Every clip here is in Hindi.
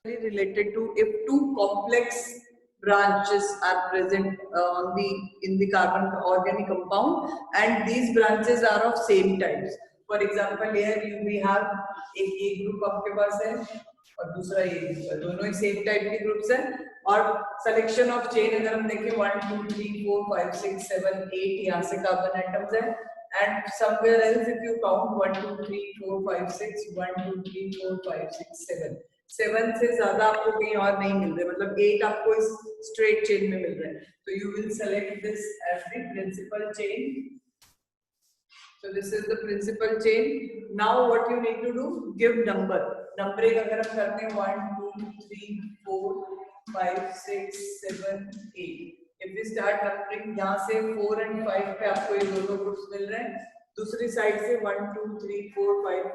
related to if two complex branches are present in the carbon organic compound and these branches are of same types. For example, here we have एक group आपके पास है और दूसरा ये group है, दोनों ही same type के groups हैं और selection of chain अगर हम देखें 1 2 3 4 5 6 7 8 यहाँ से carbon atoms हैं and somewhere else if you count 1 2 3 4 5 6 1 2 3 4 5 6 7 7 से ज्यादा आपको कहीं और नहीं मिल रहे, मतलब 8 आपको इस स्ट्रेट चेन में मिल रहे हैं, तो you will select this as the principal chain. So this is the principal chain. Now what you need to do, give number. Numbering अगर हम करते हैं 1 2 3 4 5 6 7 8. If we start numbering यहाँ से 4 and 5 पे आपको ये दोनों ग्रुप्स मिल रहे हैं, दूसरी साइड से 1 2 3 4 5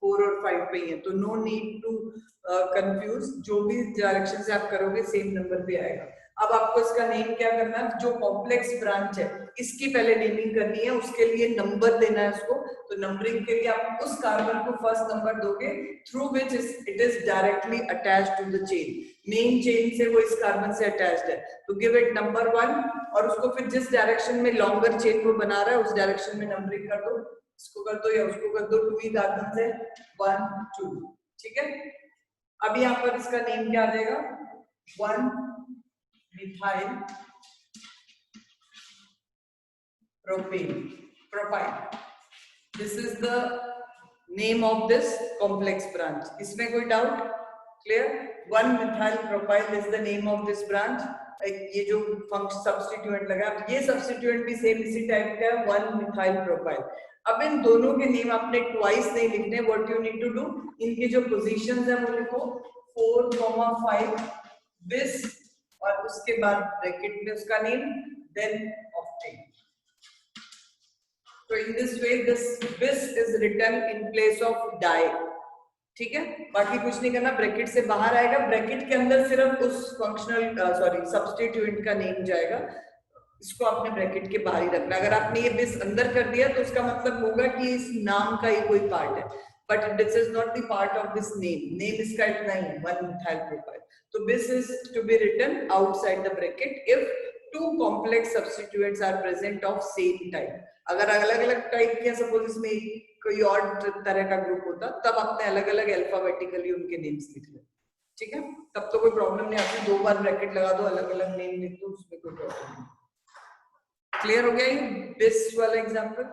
4 और 5 पे ही है, तो नो नीड टू कंफ्यूज, जो भी डायरेक्शन से आप करोगे सेम नंबर पे आएगा. अब आपको इसका नेम क्या करना है, जो कॉम्प्लेक्स ब्रांच है इसकी पहले नेमिंग करनी है, उसके लिए नंबर देना है उसको. तो नंबरिंग के लिए आप उस कार्बन को फर्स्ट नंबर दोगे through which it is directly attached to the chain. Main chain से वो इस कार्बन से अटैच्ड है, तो गिव इट नंबर 1 और उसको फिर जिस डायरेक्शन में लॉन्गर चेन को बना रहा है उस डायरेक्शन में नंबरिंग कर दो. इसको कर दो या उसको कर दो, 2 ही कार्बन से 1 2. ठीक है, अब यहाँ पर इसका नेम क्या आ जाएगा, 1 methyl propyl. This is the name of this complex branch. इसमें कोई doubt? Clear? 1 methyl propyl is the name of this branch. ये जो फंक्शन सब्स्टिट्यूएंट लगा, ये सब्स्टिट्यूएंट भी सेम इसी टाइप का है, 1 methyl propyl. अब इन दोनों के नेम आपने ट्वाइस नहीं लिखने. What you need to do, इनके जो पोजीशंस है वो लिखो 4, 5 बिस और उसके बाद ब्रैकेट में उसका नेम, देन ऑक्टेन. तो in this way this bis is written in place of di. ठीक है, बाकी कुछ नहीं करना, ब्रैकेट से बाहर आएगा, ब्रैकेट के अंदर सिर्फ उस फंक्शनल सब्स्टिट्यूएंट का नेम जाएगा. इसको आपने ब्रैकेट के बाहर ही रखना. अगर आपने ये बिस अंदर कर दिया तो उसका मतलब होगा कि इस नाम का ही कोई पार्ट है, but this is not the part of this name. Name इसका इतना ही है, 1 methyl propyl. तो bis is to be written outside the bracket if two complex substituents are present of same type. अगर अलग अलग टाइप के, सपोज इसमें कोई और तरह का ग्रुप होता, तब आपने अलग अलग अल्फाबेटिकली उनके नेम्स लिख ले. ठीक है, तब तो कोई प्रॉब्लम नहीं आती. 2 बार ब्रैकेट लगा दो, अलग अलग नेम लिख दो, उसमें कोई प्रॉब्लम नहीं. क्लियर हो गया ये बिस वाला example?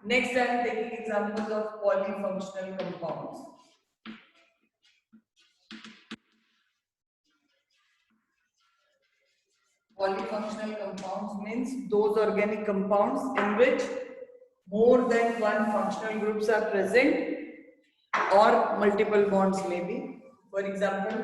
Next I am taking examples of polyfunctional compounds. Polyfunctional compounds means those organic compounds in which more than one functional groups are present or multiple bonds may be. For example,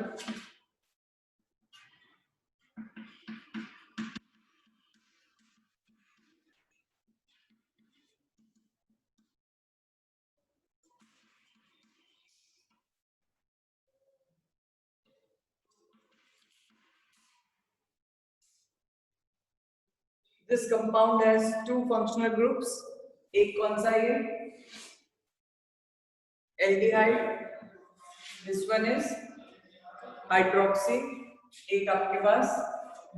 this compound has 2 functional groups. एक कौन सा है, aldehyde. This one is hydroxy. एक आपके पास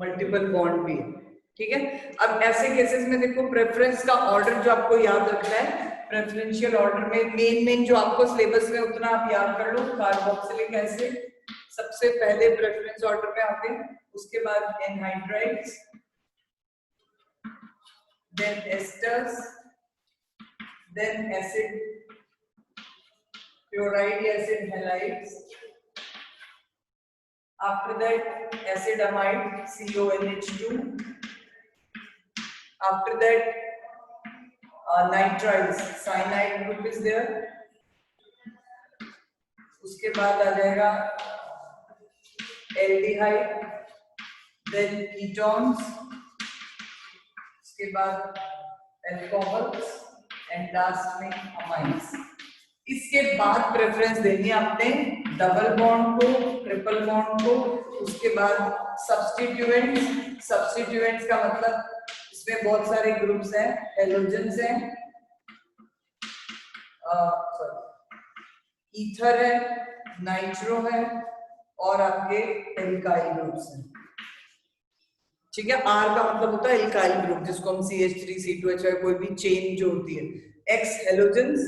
मल्टीपल बॉन्ड भी है. ठीक है, अब ऐसे केसेस में देखो प्रेफरेंस का ऑर्डर जो आपको याद रखना है, प्रेफरेंशियल ऑर्डर में मेन जो आपको सिलेबस में उतना आप याद कर लो. कार्बोक्सिलिक एसिड सबसे पहले प्रेफरेंस ऑर्डर में आते हैं, उसके बाद anhydrides, then esters, then acid chloride, acid halides, after that acid amide CONH2, after that nitriles, cyanide group is there, उसके बाद आ जाएगा aldehyde, then ketones, उसके बाद अल्कोहल्स एंड लास्ट में अमाइन्स. इसके बाद प्रेफरेंस देनी है आपने डबल बॉन्ड को, ट्रिपल बॉन्ड को, उसके बाद सब्स्टिट्यूएंट्स. सब्स्टिट्यूएंट्स का मतलब इसमें बहुत सारे ग्रुप्स हैं, हेलोजेंस हैं, ईथर है, नाइट्रो है और आपके एल्काइल ग्रुप्स हैं। ठीक है, आर का मतलब होता है एल्काइल ग्रुप, जिसको हम CH3C2H कोई भी चेन जो होती है। X halogens,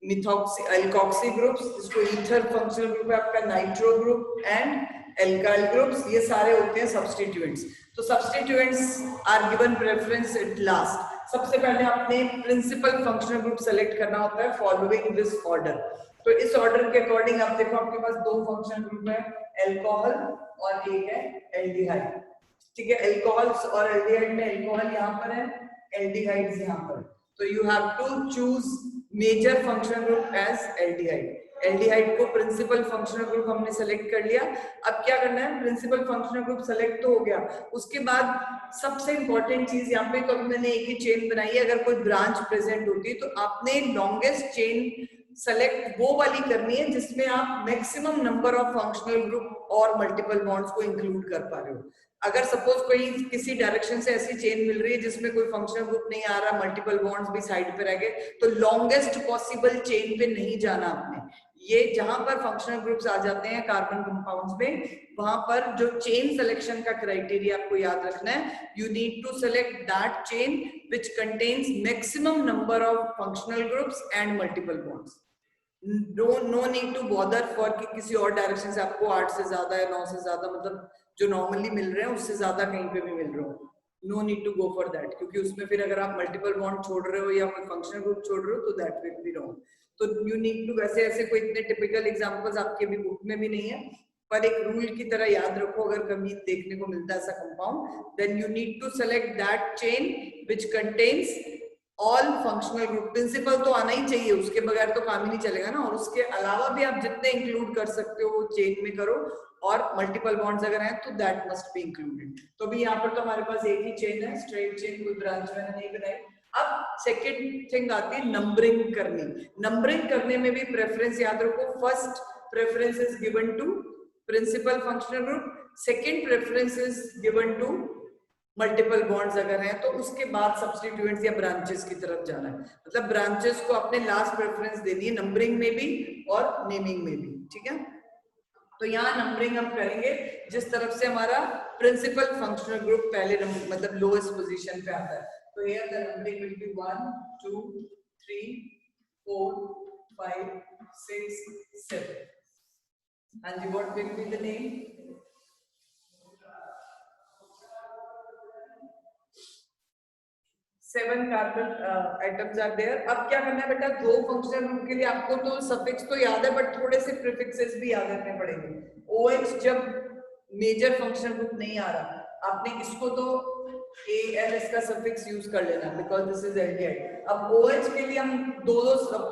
methoxy alkoxy groups, जिसको ईथर फंक्शनल ग्रुप है आपका, nitro group and alkyl groups, ये सारे होते हैं सब्स्टिट्यूएंट्स। तो substituents are given preference at last. सबसे पहले आपने प्रिंसिपल फंक्शनल ग्रुप सेलेक्ट करना होता है फॉलोइंग दिस ऑर्डर। तो इस ऑर्डर के अकॉर्डिंग आप देखो, आपके पास दो फंक्शनल ग्रुप है, अल्कोहल और एक है एल्डिहाइड। ठीक है, अल्कोहल्स और एल्डिहाइड में अल्कोहल यहाँ पर है, एल्डिहाइड्स यहाँ पर। तो you have to choose major functional group as aldehyde. Aldehyde को प्रिंसिपल फंक्शनल ग्रुप हमने सेलेक्ट कर लिया। अब क्या करना है, प्रिंसिपल फंक्शनल ग्रुप सेलेक्ट तो हो गया, उसके बाद सबसे इंपॉर्टेंट चीज यहाँ पे, तो मैंने एक ही चेन बनाई है, अगर कोई ब्रांच प्रेजेंट होती है तो आपने लॉन्गेस्ट चेन सेलेक्ट वो वाली करनी है जिसमें आप maximum number of functional group और मल्टीपल बॉन्ड्स को इंक्लूड कर पा रहे हो। अगर सपोज कोई किसी डायरेक्शन से ऐसी चेन मिल रही है जिसमें कोई फंक्शनल ग्रुप नहीं आ रहा, मल्टीपल बॉन्ड्स भी साइड पे रह गए, तो लॉन्गेस्ट पॉसिबल चेन पे नहीं जाना आपने। ये जहां पर फंक्शनल ग्रुप्स आ जाते हैं कार्बन कंपाउंड्स में, वहां पर जो चेन सिलेक्शन का क्राइटेरिया आपको याद रखना है, you need to select that chain which contains maximum number of functional groups and multiple bonds. No need to bother for कि किसी और डायरेक्शन से आपको 8 से ज्यादा या 9 से ज्यादा, मतलब जो नॉर्मली मिल रहे हैं उससे ज्यादा कहीं पे भी मिल रहे हो, no need to go for that, क्योंकि उसमें फिर अगर आप मल्टीपल बॉन्ड छोड़ रहे हो या कोई फंक्शनल ग्रुप छोड़ रहे हो तो दैट विल बी रॉन्ग। तो यू नीड टू, वैसे ऐसे कोई इतने टिपिकल एग्जांपल्स आपके भी बुक में भी नहीं है, पर एक रूल की तरह याद रखो, अगर कभी देखने को मिलता है ऐसा compound, then you need to select that chain which contains all functional group. Principal तो आना ही चाहिए, उसके बगैर तो काम ही नहीं चलेगा ना, और उसके अलावा भी आप जितने इंक्लूड कर सकते हो वो चेन में करो, और मल्टीपल बॉन्ड्स अगर हैं तो दैट मस्ट बी इंक्लूडेड। तो भी यहाँ पर तो हमारे पास एक ही चेन है, स्ट्रेट चेन, कोई ब्रांच मैंने नहीं बनाई। अब सेकेंड थिंग आती है नंबरिंग करनी। नंबरिंग करने में भी प्रेफरेंस याद रखो, first preference is given to principal functional group, second preference is given to multiple bonds अगर हैं तो उसके बाद सब्स्टिट्यूएंट्स या ब्रांचेस की तरफ जाना है। मतलब ब्रांचेस को अपने लास्ट प्रेफरेंस देनी है, नंबरिंग में भी और नेमिंग में भी। ठीक है, तो यहाँ नंबरिंग हम करेंगे जिस तरफ से हमारा प्रिंसिपल फंक्शनल ग्रुप पहले मतलब लोएस्ट पोजीशन पे आता है। तो here the numbering will B 1 2 3 4 5 6 7 and what will be the name? 7 carbon atoms are there. अब क्या करना है बेटा, दो फंक्शनल ग्रुप के लिए आपको तो सफिक्स तो याद है, बट थोड़े से प्रीफिक्सेस भी याद रखने पड़ेंगे। OH जब मेजर फंक्शनल ग्रुप नहीं आ रहा, आपने इसको तो AL इसका सफिक्स यूज कर लेना, बिकॉज दिस इज एल्डिहाइड। अब OH के लिए हम दो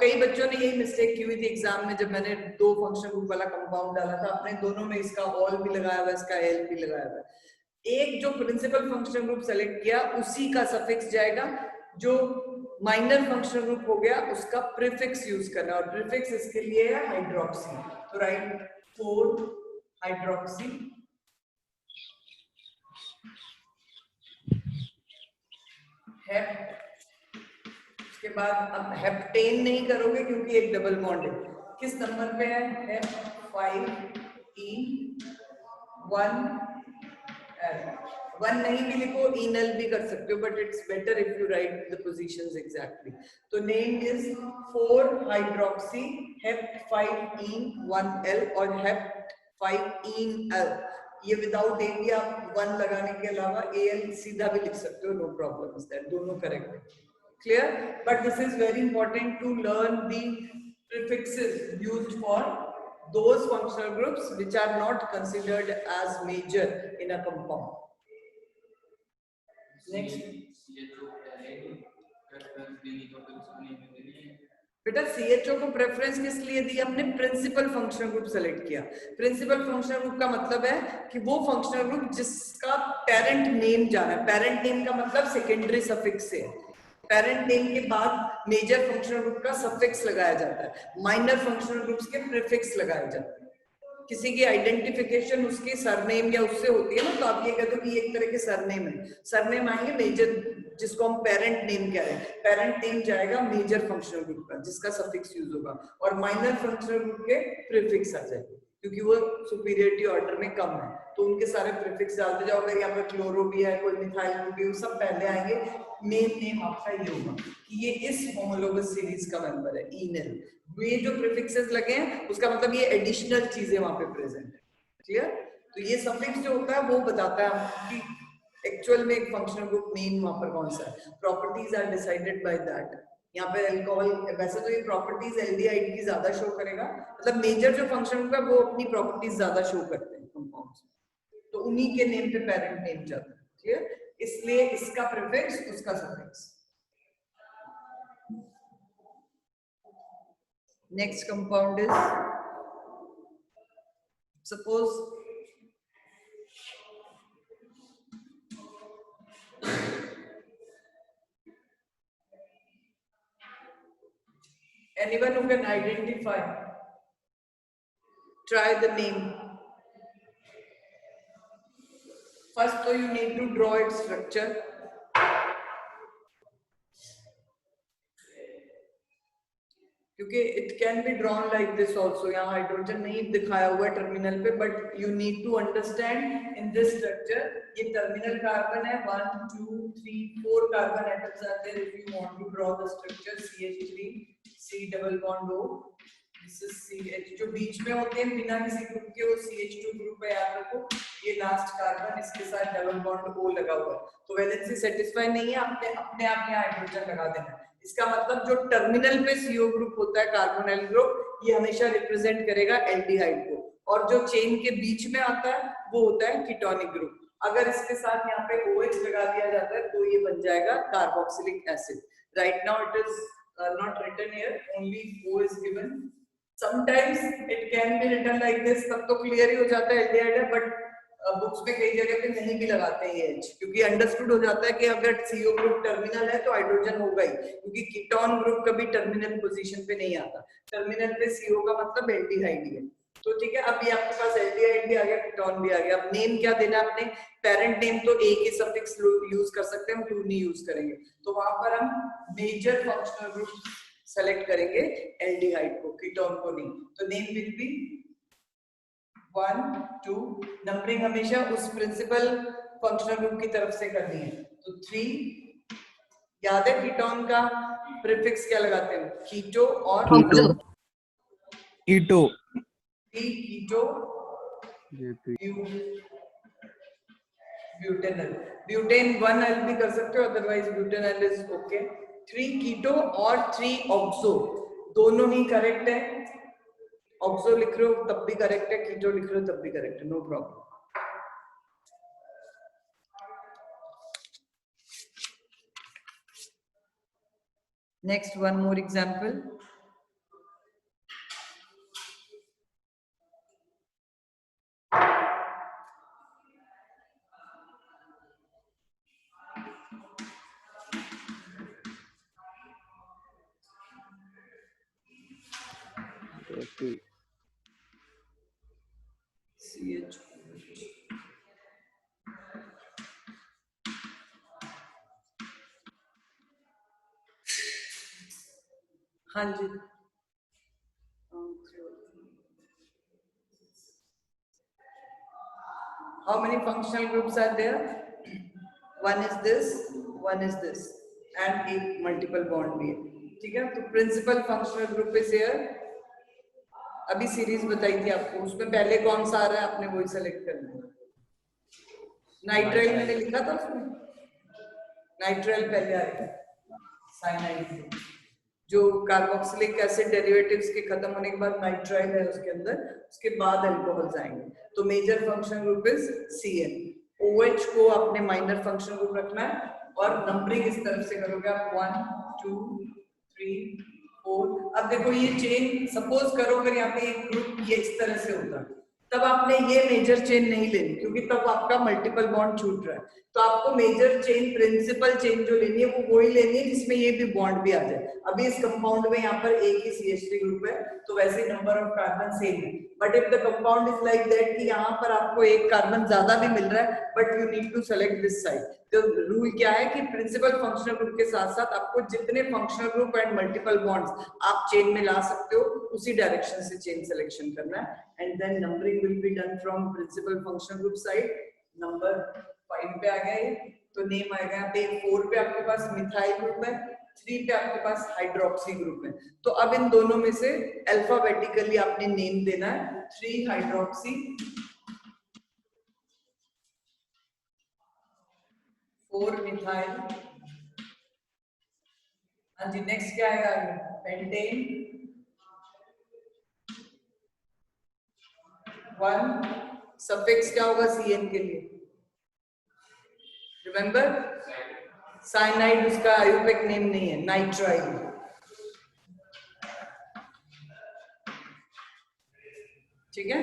कई बच्चों ने यही मिस्टेक की हुई थी एग्जाम में, जब मैंने दो फंक्शनल ग्रुप वाला कंपाउंड डाला था, आपने दोनों में इसका ऑल भी लगाया हुआ, इसका एल भी लगाया हुआ। एक जो प्रिंसिपल फंक्शनल ग्रुप सेलेक्ट किया उसी का सफिक्स जाएगा, जो माइनर फंक्शनल ग्रुप हो गया उसका प्रीफिक्स यूज करना, और प्रीफिक्स इसके लिए है हाइड्रोक्सी। तो राइट 4 हाइड्रोक्सी, हेप, उसके बाद अब हेप्टेन नहीं करोगे क्योंकि एक डबल बॉन्ड है। किस नंबर पे है? हेप 5E1L। 1 नहीं भी लिखो, इनल भी कर सकते हो, but it's better if you right the positions exactly. तो नेम इज 4 हाइड्रोक्सी हेप 5E1L और हेप 5EL। ये विदाउट ए भी आप 1 लगाने के अलावा AL सीधा भी लिख सकते हो, नो प्रॉब्लम इज दैट, दोनों करेक्ट है। Clear? But this is very important to learn the prefixes used for those functional groups which are not considered as major in a compound. Next. बेटा CHO को प्रेफरेंस किस लिए दी हमने? प्रिंसिपल फंक्शनल ग्रुप सेलेक्ट किया। प्रिंसिपल फंक्शनल ग्रुप का मतलब है कि वो फंक्शनल ग्रुप जिसका पेरेंट नेम जाना है। पेरेंट नेम का मतलब सेकेंडरी सफिक्स से, पेरेंट नेम के बाद मेजर फंक्शनल ग्रुप का सफिक्स लगाया जाता है, माइनर फंक्शनल ग्रुप्स के प्रीफिक्स लगाए जाते हैं। किसी की आइडेंटिफिकेशन उसके सरनेम या उससे होती है ना, तो आप ये कहते हो कि एक तरह के सरनेम है। सरनेम आएंगे मेजर, जिसको हम पेरेंट नेम कह रहे हैं, पेरेंट नेम जाएगा मेजर फंक्शनल ग्रुप का जिसका सफिक्स यूज होगा, और माइनर फंक्शनल ग्रुप के प्रीफिक्स आ जाएंगे क्योंकि वो सुपीरियरिटी ऑर्डर में कम है, तो उनके सारे प्रीफिक्स डालते जाओ। अगर यहाँ पर क्लोरो भी है, कोई मिथाइल ग्रुप भी, सब पहले आएंगे। मेन नेम आपका ये होगा कि ये इस होमोलोगस सीरीज का मेंबर है, इनल। ये जो प्रीफिक्सेस लगे हैं उसका मतलब ये एडिशनल चीजें वहां पे प्रेजेंट है। क्लियर? तो ये सफिक्स जो होता है वो बताता है कि एक्चुअल में एक फंक्शनल ग्रुप मेन वहां पर कौन सा है। Properties are decided by that. यहाँ पे अल्कोहल, वैसे तो ये प्रॉपर्टीज एल्डिहाइड की ज्यादा शो करेगा, मतलब मेजर जो फंक्शन ग्रुप है वो अपनी प्रॉपर्टीज ज्यादा शो करते हैं कंपाउंड्स, तो उन्हीं के नेम पे पेरेंट नेम जाता है। क्लियर? इसलिए इसका प्रीफिक्स उसका suffix. Next compound is, suppose anyone who can identify, try the name. First, so you need to draw its structure. क्योंकि it can be drawn like this also, यहाँ हाइड्रोजन नहीं दिखाया हुआ है टर्मिनल पे, but you need to understand in this structure ये टर्मिनल कार्बन है, 1 2 3 4 carbon atoms are there. If you want to draw the structure CH3 C double bond O, this is CH, जो बीच में होते हैं बिना किसी ग्रुप के वो CH2 ग्रुप है, याद रखो। ये लास्ट कार्बन, इसके साथ डबल बॉन्ड O लगा हुआ है, तो वैलेंसी सेटिस्फाई नहीं है, आपने अपने आप यहाँ हाइड्रोजन लगा देना है। इसका मतलब जो टर्मिनल पे CO ग्रुप होता है, कार्बोनाइल ग्रुप, ये हमेशा रिप्रेजेंट करेगा एल्डिहाइड को, और जो चेन के बीच में आता है वो होता है कीटोनिक ग्रुप। अगर इसके साथ यहाँ पे OH लगा दिया जाता है तो ये बन जाएगा carboxylic acid. Right now it is not written here, only O is given. Sometimes it can be written like this, तब तो क्लियर ही हो जाता है एल्डिहाइड है, बट बुक्स में कई जगह पे नहीं भी लगाते हैं ये H, क्योंकि अंडरस्टूड हो जाता है कि अगर CO ग्रुप टर्मिनल है तो हाइड्रोजन होगा ही, क्योंकि कीटोन ग्रुप कभी टर्मिनल पोजीशन पे नहीं आता। टर्मिनल पे CO का मतलब एल्डिहाइड ही है। तो ठीक है, अब ये आपके पास एल्डिहाइड भी आ गया, कीटोन भी आ गया। अब नेम क्या देना है आपने? पेरेंट नेम तो एक ही सफिक्स यूज कर सकते हैं, हम 2 नहीं यूज करेंगे, तो वहां पर हम मेजर फंक्शनल ग्रुप सेलेक्ट करेंगे एल्डिहाइड को, कीटोन को नहीं। तो नेम विल बी 1 2, नंबरिंग हमेशा उस प्रिंसिपल फंक्शनल ग्रुप की तरफ से करनी है। तो 3, याद है कीटोन का प्रीफिक्स क्या लगाते हैं? कीटो और कीटो, कीटो ब्यूटेनल। ब्यूटेन 1 एल भी कर सकते हो, अदरवाइज ब्यूटेनल इज ओके। 3 कीटो और 3 ऑक्सो, दोनों ही करेक्ट है। ऑक्सो लिख रहे हो तब भी करेक्ट है, कीटो लिख रहे हो तब भी करेक्ट है, no problem. Next, one more example. CH, हाँ जी, how many functional groups are there? One is this, one is this, and एक multiple bond भी है। ठीक है, तो principal functional group is here. अभी सीरीज बताई थी आपको, उसमें पहले कौन सा आ रहा है आपने वही सेलेक्ट करना है। नाइट्राइल मैंने लिखा था उसमें, नाइट्राइल पहले आएगा, साइनाइड जो कार्बोक्सिलिक एसिड डेरिवेटिव्स के खत्म होने के बाद नाइट्राइल है उसके अंदर, उसके बाद अल्कोहल्स आएंगे। तो major functional group is CN। OH को आपने माइनर फंक्शनल ग्रुप रखना है, और नंबरिंग इस तरफ से करोगे आप 1 2 3 4। अब देखो ये चेन, सपोज करो अगर यहाँ पे एक ग्रुप ये इस तरह से होता, तब आपने ये मेजर चेन नहीं लेनी, क्योंकि तब आपका मल्टीपल बॉन्ड छूट रहा है। तो आपको मेजर चेन, प्रिंसिपल चेन जो लेनी है वो वही लेनी है जिसमें ये भी बॉन्ड भी आ जाए। अभी इस कंपाउंड में यहाँ पर एक ही CH3 ग्रुप है, तो वैसे नंबर ऑफ कार्बन सेम है, but if the compound is like that कि यहाँ पर आपको एक कार्बन ज्यादा भी मिल रहा है but you need to select this side, तो रूल क्या है कि प्रिंसिपल फंक्शनल ग्रुप के साथ साथ आपको जितने functional group and multiple bonds आप चेन में ला सकते हो उसी डायरेक्शन से चेन सिलेक्शन करना है, and then numbering will be done from principal functional group side. Number 5 पे आ गया ये, तो नेम आएगा यहाँ पे। 4 पे आपके पास मिथाइल ग्रुप है, 3 पे आपके पास हाइड्रोक्सी ग्रुप है। तो अब इन दोनों में से अल्फाबेटिकली आपने नेम देना है, 3 हाइड्रोक्सी, 4 मिथाइल। हाँ जी, नेक्स्ट क्या आएगा? पेंटेन, 1। सफिक्स क्या होगा CN के लिए? रिमेंबर, साइनाइड उसका आयुर्वेदिक नेम नहीं है, नाइट्राइल। ठीक है,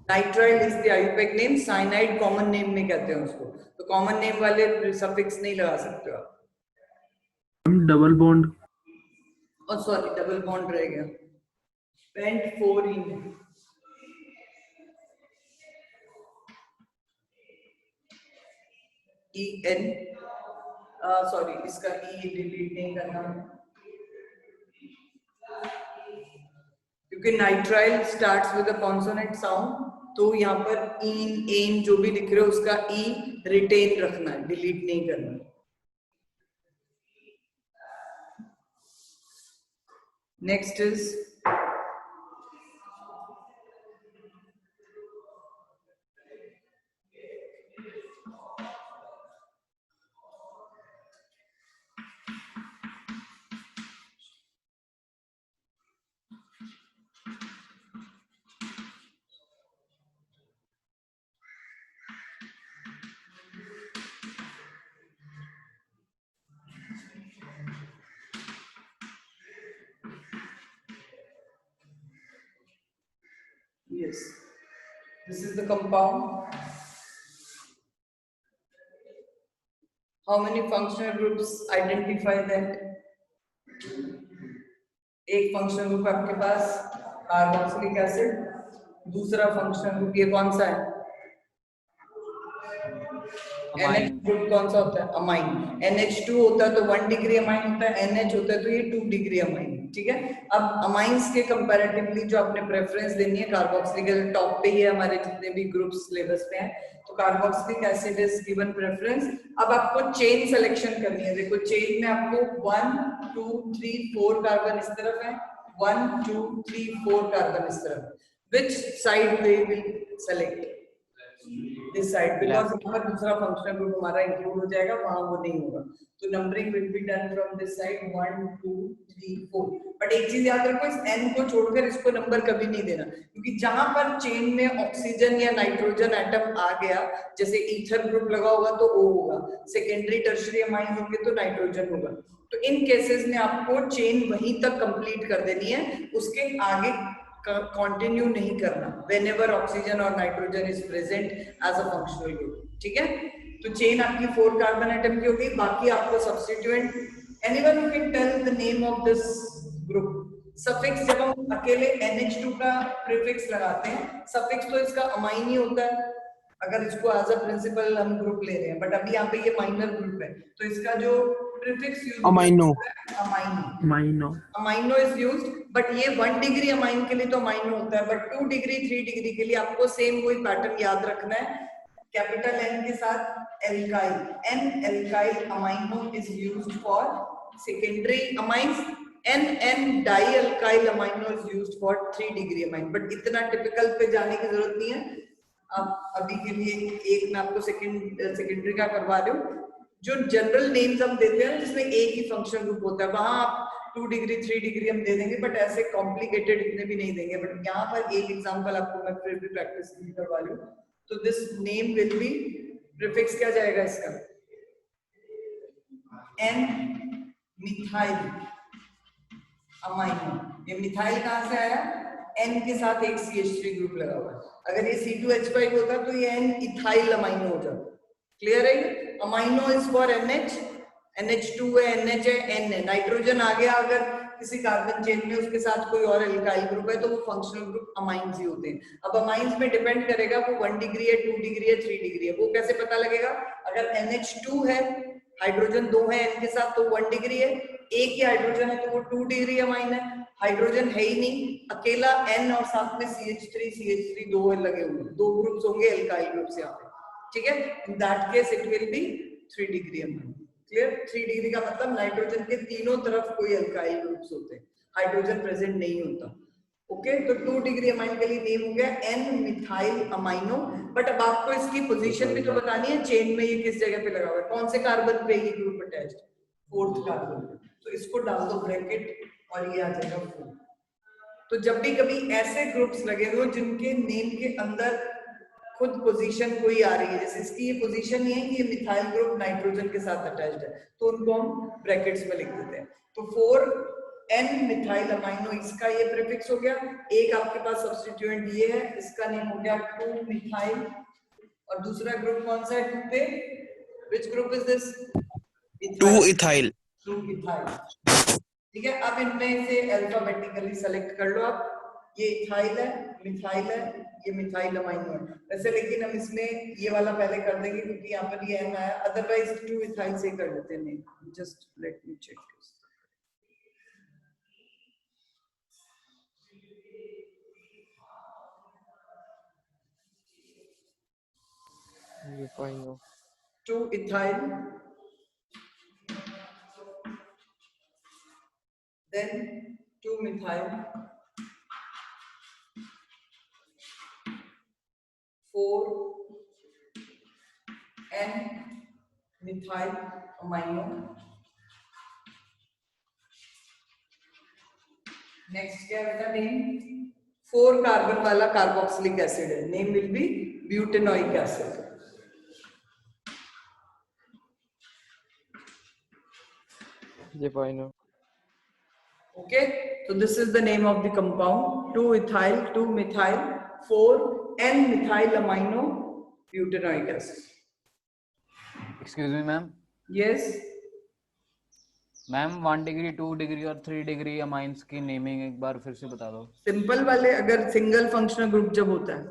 nitrile is the Ayurvedic name, cyanide common name में कहते हैं उसको, तो कॉमन नेम वाले सफिक्स नहीं लगा सकते हो आप। डबल बॉन्ड, और सॉरी डबल बॉन्ड रह गया, पेंट 4 इन, EN, सॉरी इसका E डिलीट नहीं करना क्योंकि nitrile starts with a consonant sound, तो यहाँ पर इन एन जो भी लिख रहे हो उसका E रिटेन रखना है, डिलीट नहीं करना। Next is yes, this is the compound. How many functional groups identify that? एक फंक्शनल ग्रुप आपके पास कार्बोक्सिलिक एसिड, दूसरा फंक्शनल ग्रुप ये कौन सा है? NH ग्रुप कौन सा होता है? अमाइन। NH2 होता है तो 1 डिग्री अमाइन होता है, NH होता है तो ये 2 डिग्री अमाइन। ठीक है, अब अमाइंस के कंपैरेटिवली जो आपने प्रेफरेंस देनी है, कार्बोक्सिलिक टॉप पे ही है हमारे जितने भी ग्रुप्स सिलेबस पे हैं, तो carboxylic acid is given preference. अब आपको चेन सिलेक्शन करनी है। देखो चेन में आपको 1 2 3 4 कार्बन इस तरफ है, 1 2 3 4 कार्बन इस तरफ। Which side way will select? This side, because यहाँ पर दूसरा फंक्शनल ग्रुप हमारा इंक्लूड हो जाएगा, वहां वो नहीं होगा। तो numbering will be done from this side 1 2 3 4। But एक चीज याद रखो, इस n को छोड़कर इसको नंबर कभी नहीं देना, क्योंकि जहां पर चेन में ऑक्सीजन या नाइट्रोजन एटम आ गया, जैसे ईथर ग्रुप लगा होगा तो O होगा, सेकेंडरी टर्शियरी अमाइन होंगे तो नाइट्रोजन होगा। तो इन केसेस में आपको चेन वहीं तक कंप्लीट कर देनी है, उसके आगे कंटिन्यू नहीं करना whenever oxygen or nitrogen is present as a functional group। ठीक है, तो चेन आपकी 4 कार्बन एटम की होगी, बाकी आपको substituent. Anyone who can tell the name of this group? Suffix जब हम अकेले NH2 का प्रीफिक्स लगाते हैं, सफिक्स तो इसका अमाइन ही होता है अगर इसको एज अ प्रिंसिपल हम ग्रुप ले रहे हैं, बट अभी यहाँ पे ये माइनर ग्रुप है, तो इसका जो prefix use amino, amino is used. But ये 1 डिग्री अमाइन के लिए तो अमाइनो होता है, बट 2 डिग्री 3 डिग्री के लिए आपको सेम वही पैटर्न याद रखना है, कैपिटल N के साथ alkyl, N alkyl amino is used for secondary amines, N di alkyl amino is used for 3 degree amine. But इतना टिपिकल पे जाने की जरूरत नहीं है, अब अभी के लिए एक मैं आपको सेकेंडरी का करवा रही हूँ। जो जनरल नेम्स हम देते हैं जिसमें एक ही फंक्शन ग्रुप होता है, वहां आप 2 डिग्री 3 डिग्री हम दे देंगे, बट ऐसे कॉम्प्लिकेटेड इतने भी नहीं देंगे। बट यहाँ पर एक एग्जांपल आपको मैं फिर भी प्रैक्टिस करवा रही हूँ। तो this name will B, prefix क्या जाएगा इसका? N methyl amino. ये मिथाइल कहाँ से आया? N के साथ एक CH3 ग्रुप लगा हुआ है। अगर ये C2H5 होता तो ये N इथाइल अमाइनो हो जाता। क्लियर है? Amino is for NH, NH2 है, NH है, N है। नाइट्रोजन आ गया अगर किसी कार्बन चेन में उसके साथ कोई और एल्काइल ग्रुप है तो वो फंक्शनल ग्रुप अमाइंस ही होते हैं। अब अमाइंस में डिपेंड करेगा वो 1 डिग्री है, 2 डिग्री है, 3 डिग्री है। वो कैसे पता लगेगा? अगर NH2 है, हाइड्रोजन 2 है N के साथ तो 1 डिग्री है, एक ही हाइड्रोजन है तो वो 2 डिग्री अमाइन है। हाइड्रोजन है ही नहीं, अकेला N और साथ में CH3 दो लगे हुए, दो ग्रुप्स होंगे एल्काइल ग्रुप्स यहाँ पे, ठीक है। In that case it will be 3 degree amine. Clear? 3 degree का मतलब नाइट्रोजन के तीनों तरफ कोई एल्काइल ग्रुप्स होते हैं, हाइड्रोजन प्रेजेंट नहीं होता। ओके, तो 2 डिग्री अमाइन के लिए नेम हो गया N मिथाइल अमाइनो। बट अब आपको इसकी पोजीशन भी तो बतानी है, चेन में ये किस जगह पे लगा हुआ है, कौन से कार्बन पे ये ग्रुप अटैच्ड, 4th कार्बन। तो इसको डाल दो ब्रैकेट और ये आ जाएगा 4। तो जब भी कभी ऐसे ग्रुप्स लगे हो जिनके नेम के अंदर खुद पोजीशन कोई आ रही है, जैसे इसकी ये पोजीशन ये है कि ये मिथाइल ग्रुप नाइट्रोजन के साथ अटैच्ड है, तो उनको हम ब्रैकेट्स में लिख देते हैं। तो 4N मिथाइल अमाइनो, इसका ये प्रीफिक्स हो गया। एक आपके पास सब्स्टिट्यूएंट ये है, इसका नेम हो गया 2 मिथाइल। और दूसरा ग्रुप कौन सा है 2 पे? Which group is this? 2 ethyl. 2 ethyl, ठीक है। अब इनमें से अल्फाबेटिकली सेलेक्ट कर लो आप। ये इथाइल है, मिथाइल है, ये मिथाइल अमाइनो है वैसे, लेकिन हम इसमें ये वाला पहले कर देंगे क्योंकि यहाँ पर ये N आया। अदरवाइज 2 इथाइल से कर लेते हैं। Just let me check. ये पाएंगे 2 ethyl, then 2 methyl, 4N methyl amino। Next क्या है बेटा नेम? 4 कार्बन वाला कार्बोक्सिलिक एसिड है, name will be butanoic acid. ये पाएंगे। Okay, so this is the name of the compound, 2 ethyl, 2 methyl, 4N methyl amino butanoic acid. Excuse me, ma'am. Yes. Ma'am 1 degree, 2 degree और 3 डिग्री अमाइंस की नेमिंग एक बार फिर से बता दो। सिंपल वाले अगर सिंगल फंक्शनल ग्रुप जब होता है,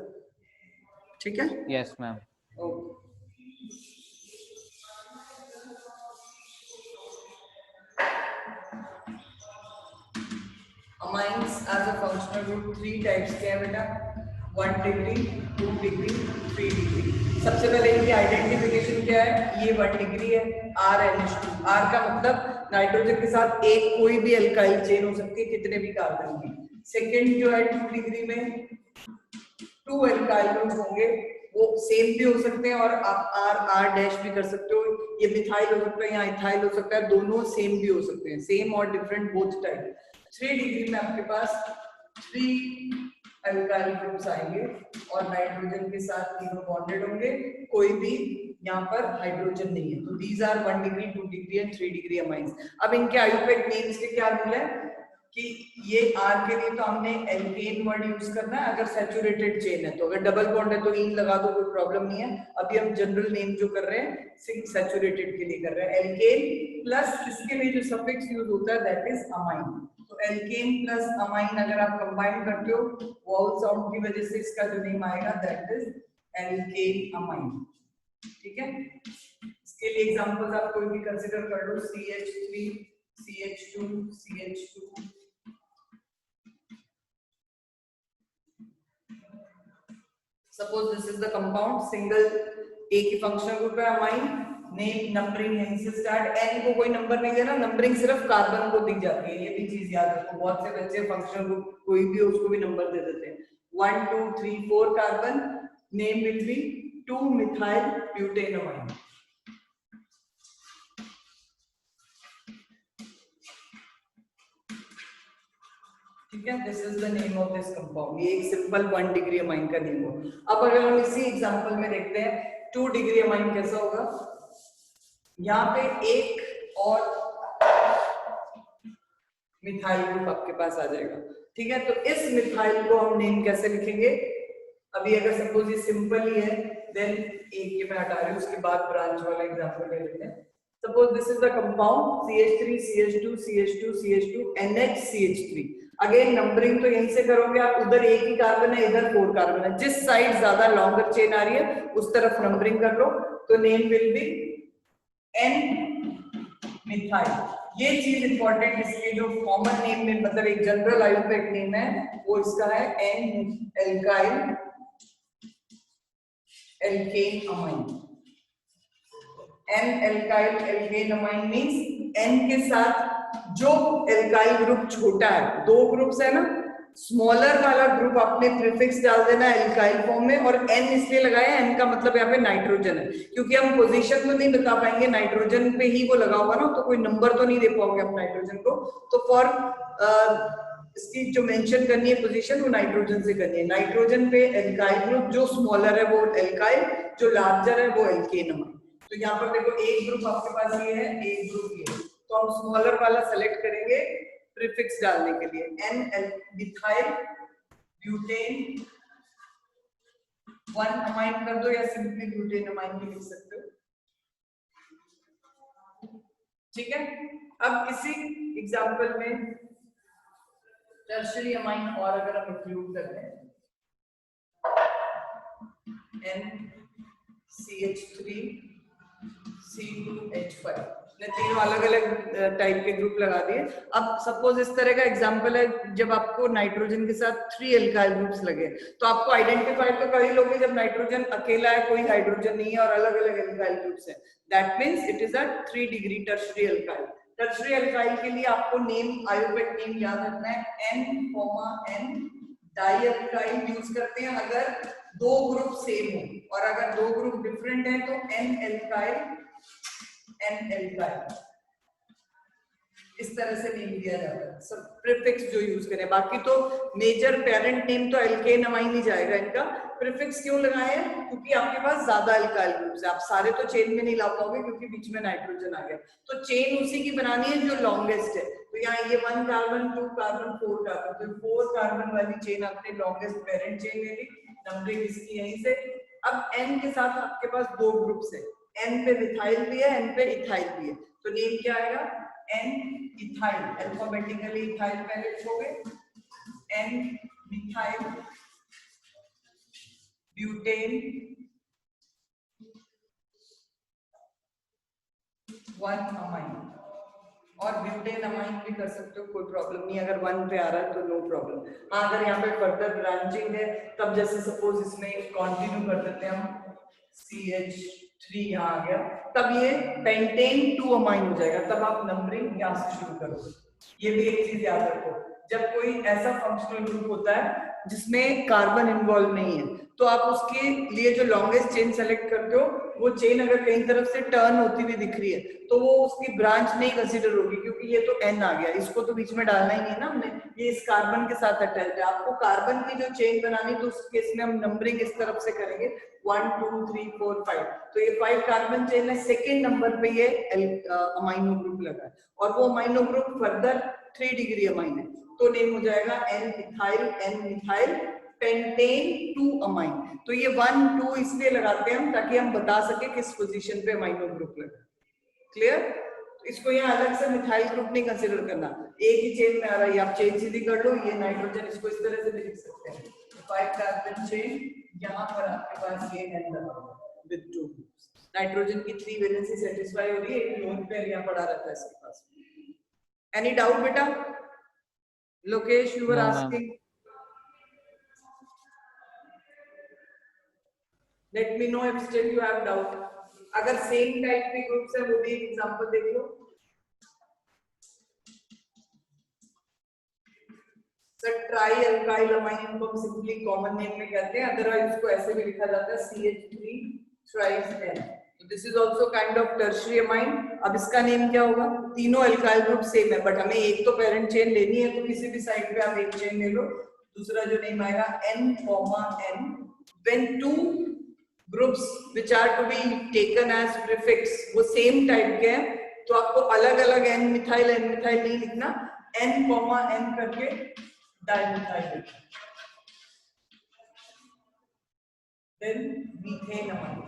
ठीक है। Yes ma'am. Amines as a functional group 3 types के हैं बेटा, 1 डिग्री, 2 डिग्री, 3 डिग्री। सबसे पहले इनकी आइडेंटिफिकेशन क्या है? ये 1 डिग्री है, RNH2। R का मतलब नाइट्रोजन के साथ एक कोई भी एल्काइल चेन हो सकती है, कितने भी कार्बन की। सेकंड जो है 2 डिग्री में 2 एल्काइल ग्रुप होंगे, वो सेम भी हो सकते हैं और आप R डैश भी कर सकते हो। ये मिथाइल हो सकता है, यहाँ इथाइल हो सकता है, दोनों सेम भी हो सकते हैं, सेम और डिफरेंट बोथ टाइप। 3 डिग्री में आपके पास 3 एल्काइल ग्रुप्स आएंगे और नाइट्रोजन के साथ तीनों बॉन्डेड होंगे, कोई भी यहाँ पर हाइड्रोजन नहीं है। तो these are 1 degree, 2 degree and 3 degree amines. अब इनके आयुपेक नेम्स के क्या रूल है कि ये R के लिए तो हमने एल्केन वर्ड यूज करना है अगर सैचुरेटेड चेन है, तो अगर डबल बॉन्ड है तो इन लगा दो, कोई प्रॉब्लम नहीं है। अभी हम जनरल नेम जो कर रहे हैं सिंगल सैचुरेटेड के लिए कर रहे हैं। एल्केन प्लस इसके लिए जो सफिक्स यूज होता है दैट इज अमाइन। तो एल्केन प्लस अमाइन अगर आप कंबाइन करते हो वॉवल साउंड की वजह से इसका जो नेम आएगा दैट इज एल्केन अमाइन, ठीक है। इसके लिए एग्जांपल्स आप कोई भी कंसीडर कर लो, CH3, CH2, CH2। Suppose this is the compound, single एक ही फंक्शनल ग्रुप है अमाइन, नेम नंबरिंग यहीं से स्टार्ट। N को कोई नंबर नहीं देना, नंबरिंग सिर्फ कार्बन को दी जाती है, ये भी चीज याद रखो। बहुत से बच्चे फंक्शनल ग्रुप कोई भी उसको भी नंबर दे देते हैं। 1 2 3 4 carbon, name will B 2 methyl butane amine. ठीक है, this is the name of this compound. ये एक सिंपल 1 डिग्री अमाइन का नेम हो। अब अगर हम इसी एग्जांपल में देखते हैं 2 डिग्री अमाइन कैसा होगा। यहाँ पे एक और मिथाइल ग्रुप आपके पास आ जाएगा, ठीक है। तो इस मिथाइल को हम नेम कैसे लिखेंगे? अभी अगर सपोज ये सिंपल ही है देन एक ये मैं हटा रही हूँ, उसके बाद ब्रांच वाला एग्जांपल ले लेते हैं। Suppose this is the compound CH3, CH2, CH2, CH2, NH, CH3. Again numbering तो यहीं से करोगे आप, उधर एक ही कार्बन है, इधर 4 कार्बन है, जिस साइड ज्यादा लॉन्गर चेन आ रही है उस तरफ नंबरिंग कर लो, तो name will B N methyl. ये चीज इंपॉर्टेंट, इसके जो कॉमन नेम में मतलब एक जनरल आयुर्वेदिक नेम है वो इसका है N alkyl alkane amine. N alkyl alkane amine means N के साथ जो एल्काइल ग्रुप छोटा है, 2 ग्रुप्स है ना, स्मॉलर वाला ग्रुप आपने प्रीफिक्स डाल देना एल्काइल फॉर्म में, और N इसलिए लगाया, N का मतलब यहाँ पे नाइट्रोजन है, क्योंकि हम पोजीशन तो नहीं बता पाएंगे, नाइट्रोजन पे ही वो लगा होगा ना, तो कोई नंबर तो नहीं दे पाओगे आप नाइट्रोजन को, तो फॉर इसकी जो मेंशन करनी है पोजीशन वो नाइट्रोजन से करनी है। नाइट्रोजन पे एल्काइल ग्रुप जो स्मॉलर है वो एल्काइल, जो लार्जर है वो एल्केन अमाइन। तो यहाँ पर देखो एक ग्रुप आपके पास ये है, एक ग्रुप ये है, तो हम स्मॉलर वाला सेलेक्ट करेंगे प्रीफिक्स डालने के लिए, N मिथाइल ब्यूटेन 1 अमाइन कर दो, या सिंपली ब्यूटेन अमाइन भी लिख सकते हो, ठीक है। अब इसी एग्जांपल में टर्शियरी अमाइन और अगर हम इंक्लूड करते हैं NCH3 C2H5, ने तीनों अलग अलग टाइप के ग्रुप लगा दिए। अब सपोज इस तरह का एग्जांपल है, जब आपको नाइट्रोजन के साथ 3 एल्काइल ग्रुप्स लगे, तो आपको आइडेंटिफाई तो कर ही लोगे जब नाइट्रोजन अकेला है, कोई हाइड्रोजन नहीं है और अलग अलग एल्काइल ग्रुप्स है, that means it is a 3 degree tertiary alkyl. Tertiary alkyl के लिए आपको नेम आयुर्वेदिक नेम याद रखना है, N, डाई एल्काइल यूज करते हैं अगर 2 ग्रुप सेम हो, और अगर 2 ग्रुप डिफरेंट है तो N एल्काइल इस तरह से नेम दिया जाता है, सब प्रीफिक्स जो यूज करें। बाकी तो मेजर पेरेंट नेम तो एल्केन अमाइन ही जाएगा इनका। प्रीफिक्स क्यों लगाए हैं? क्योंकि आपके पास ज्यादा एल्काइल ग्रुप्स है, आप सारे तो चेन में नहीं ला पाओगे क्योंकि बीच में नाइट्रोजन आ गया, तो चेन उसी की बनानी है जो लॉन्गेस्ट है। तो यहाँ ये 1 कार्बन 2 कार्बन 4 कार्बन, तो 4 कार्बन वाली चेन आपने लॉन्गेस्ट पेरेंट चेन ले ली, नंबरिंग इसकी यहीं से। अब N के साथ आपके पास 2 ग्रुप्स है, N पे मिथाइल भी है, N पे इथाइल भी है, तो नेम क्या आएगा? N इथाइल, अल्फाबेटिकली इथाइल पहले लिखोगे, N मिथाइल ब्यूटेन 1 अमाइन, और ब्यूटेन अमाइन भी कर सकते हो, कोई प्रॉब्लम नहीं, अगर 1 पे आ रहा है तो नो प्रॉब्लम। हाँ, अगर यहाँ पे फर्दर ब्रांचिंग है तब जैसे सपोज इसमें कंटिन्यू कर देते हैं हम, CH3 यहाँ आ गया, तब ये पेंटेन 2 अमाइन हो जाएगा, तब आप नंबरिंग यहाँ से शुरू करोगे। ये भी एक चीज याद रखो, जब कोई ऐसा फंक्शनल ग्रुप होता है जिसमें कार्बन इन्वॉल्व नहीं है, तो आप उसके लिए जो लॉन्गेस्ट चेन सेलेक्ट करते हो, वो चेन अगर कहीं तरफ से टर्न होती हुई दिख रही है तो वो उसकी ब्रांच नहीं कंसीडर होगी, क्योंकि ये तो N आ गया, इसको तो बीच में डालना ही नहीं है ना हमने, ये इस कार्बन के साथ अटैच है। आपको कार्बन की जो चेन बनानी तो उस केस में हम नंबरिंग इस तरफ से करेंगे 1 2 3 4 5, तो ये 5 कार्बन चेन है, सेकेंड नंबर पे ये अमाइनो ग्रुप लगा है, और वो amino group further 3 degree amine है, तो नेम हो जाएगा N ethyl N methyl pentane 2 amine. तो ये 1 2 इसलिए लगाते हैं हम ताकि हम बता सके किस पोजीशन पे अमाइनो ग्रुप लगा। क्लियर? तो इसको यहाँ अलग से मिथाइल ग्रुप नहीं कंसीडर करना, एक ही चेन में आ रहा है, आप चेन सीधी कर लो, ये नाइट्रोजन, इसको इस तरह से भी लिख सकते हैं, 5 कार्बन चेन, यहाँ पर आपके पास ये N लगा हुआ विद 2 ग्रुप्स, नाइट्रोजन की 3 वैलेंसी सेटिस्फाई हो रही है, एक लोन पेयर यहाँ पड़ा रहता है इसके पास। एनी डाउट बेटा? Lokesh, you were No, ma'am. asking. Let me know if still you have doubt. अगर सेम टाइप के ग्रुप्स है वो भी एक एग्जांपल देख लो। सर ट्राई अल्काइल अमाइन इनको हम सिंपली कॉमन नेम में कहते हैं, अदरवाइज इसको ऐसे भी लिखा जाता है CH3 thrice N। तो this is also kind of tertiary amine. अब इसका नेम क्या होगा? तीनों अल्काइल ग्रुप सेम है, बट हमें एक तो पेरेंट चेन लेनी है, तो किसी भी साइड पे आप एक चेन ले लो। दूसरा जो नेम आएगा N, N, when 2 groups which are to be taken as prefix वो सेम टाइप के हैं, तो आपको अलग अलग N मिथाइल नहीं लिखना, N, N करके dimethyl, then methane amine.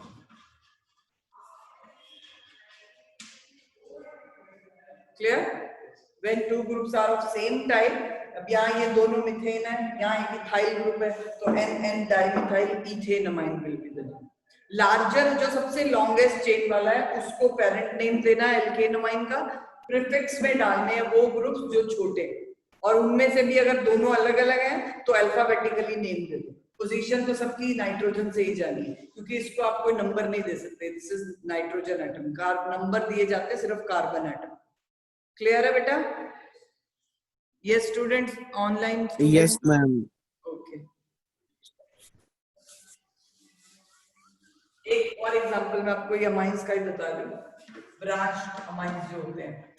Clear? When two groups are of same type, अब यहाँ ये दोनों मिथेन है, यहाँ एक इथाइल ग्रुप है, तो N dimethyl ethanamine will be the name. Larger जो सबसे लॉन्गेस्ट चेन वाला है उसको पेरेंट नेम देना है एल्केनोमाइन का, प्रीफिक्स में डालने हैं वो ग्रुप्स जो छोटे, और उनमें से भी अगर दोनों अलग अलग हैं तो अल्फाबेटिकली नेम दे दो. पोजीशन तो सबकी नाइट्रोजन से ही जानी है, क्योंकि इसको आप कोई नंबर नहीं दे सकते. This is nitrogen atom, number दिए जाते हैं सिर्फ कार्बन एटम. क्लियर है बेटा? Yes students, online? Yes, ma'am. Okay. एक और एग्जांपल मैं आपको ये अमाइंस का ही बता रही हूँ. ब्रांच्ड अमाइंस जो होते हैं,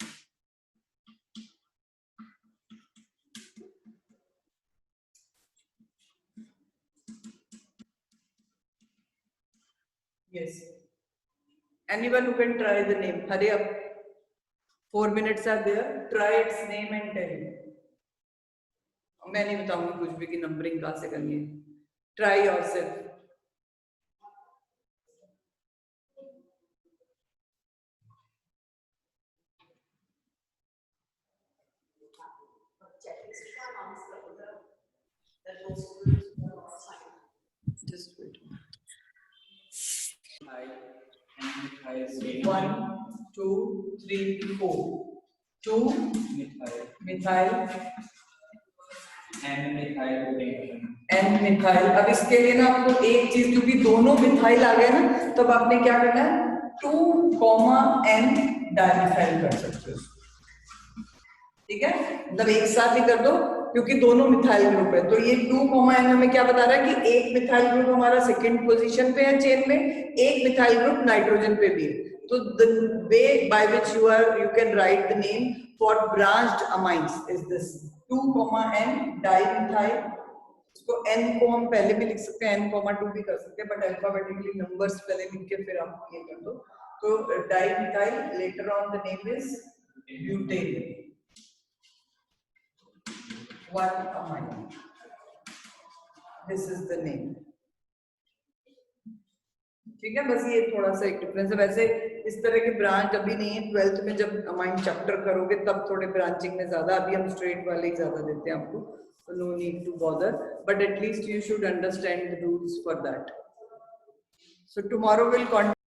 yes, anyone who can try the name, hurry up, 4 minutes are there, try its name and tell me. मैं नहीं बताऊंगी कुछ भी कि नंबरिंग कहाँ से करनी है. Try yourself. Just wait. 1, 2, 3, 4. 2 methyl N methyl. अब इसके लिए ना आपको एक चीज, क्योंकि दोनों मिथाइल आ गए ना, तब आपने क्या करना है, 2, N डाइमिथाइल कर सकते हो. ठीक है, मतलब एक साथ ही कर दो क्योंकि दोनों मिथाइल ग्रुप है. तो ये 2, N हमें क्या बता रहा है कि एक मिथाइल ग्रुप हमारा सेकंड पोजीशन पे है चेन में, एक मिथाइल ग्रुप नाइट्रोजन पे भी है. तो the way by which you can write the name for branched amines is this 2, N dimethyl. इसको N को हम पहले भी लिख सकते हैं, N, 2 भी कर सकते हैं, बट अल्फाबेटिकली नंबर्स पहले लिख के फिर आप ये कर दो. तो dimethyl, later on the name is butane. 1 amine. This is the name. ठीक है, बस ये थोड़ा सा एक डिफरेंस है. वैसे इस तरह के ब्रांच अभी नहीं है, 12th में जब अमाइन चैप्टर करोगे तब थोड़े ब्रांचिंग में ज्यादा, अभी हम स्ट्रेट वाले ही ज्यादा देते हैं आपको, so no need to bother, but at least you should understand the rules for that. So tomorrow we'll continue.